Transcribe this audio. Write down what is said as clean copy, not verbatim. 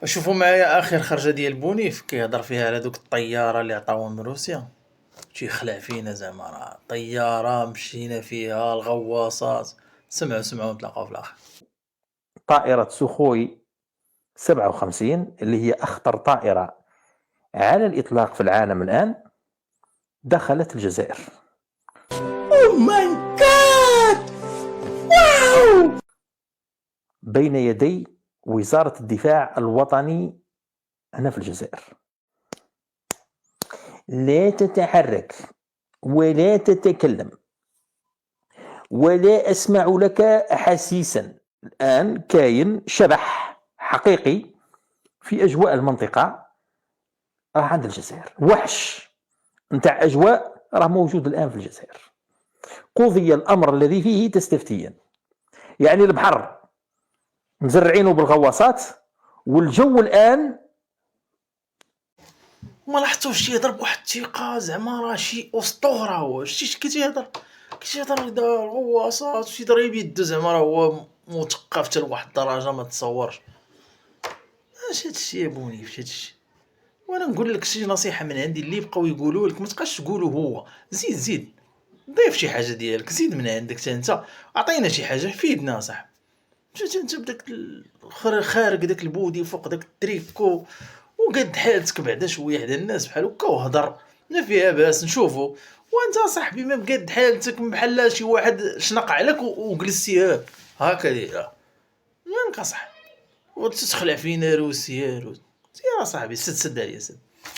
شوفوا معايا اخر خرجه ديال بونيف كيهضر فيها على دوك الطياره اللي عطاوها من روسيا. تيخلع فينا زعما راه طياره مشينا فيها الغواصات. سمعوا نتلاقاو في الاخر. طائرة سوخوي 57 اللي هي أخطر طائرة على الإطلاق في العالم الآن دخلت الجزائر اوه ماي جاد. واو. بين يدي وزارة الدفاع الوطني هنا في الجزائر. لا تتحرك ولا تتكلم ولا أسمع لك أحاسيسا. الآن كاين شبح حقيقي في أجواء المنطقة عند الجزائر. وحش نتاع أجواء راه موجود الآن في الجزائر. قضي الأمر الذي فيه تستفتيا، يعني البحر مزرعينه بالغواصات والجو الآن ما لاحظتوش تيهضر بواحد الثقه زعما راه شي اسطوره. هو شتي كي تيهضر غواصات تيضرب يدو زعما راه هو مثقف حتى لواحد الدرجه ما تصورش. اش هادشي يا بونيف هادشي. وانا نقول لك شي نصيحه من عندي اللي بقاو يقولوا لك ما تبقاش تقولوا هو. زيد ضيف شي حاجه ديالك، زيد من عندك حتى انت. عطينا شي حاجه فيدنا صاحبي. مشيت انت بداك خارج داك البودي فوق داك التريكو وقد حالتك بعدا شويه حدا الناس بحال هكا وهضر ما فيها باس نشوفو. وانت صاحبي ما بقد حالتك بحال شي واحد شنق عليك وجلستي هكا دايره. مالك اصاحبي وتتخلع فينا روسيا سير صاحبي سد عليا سد.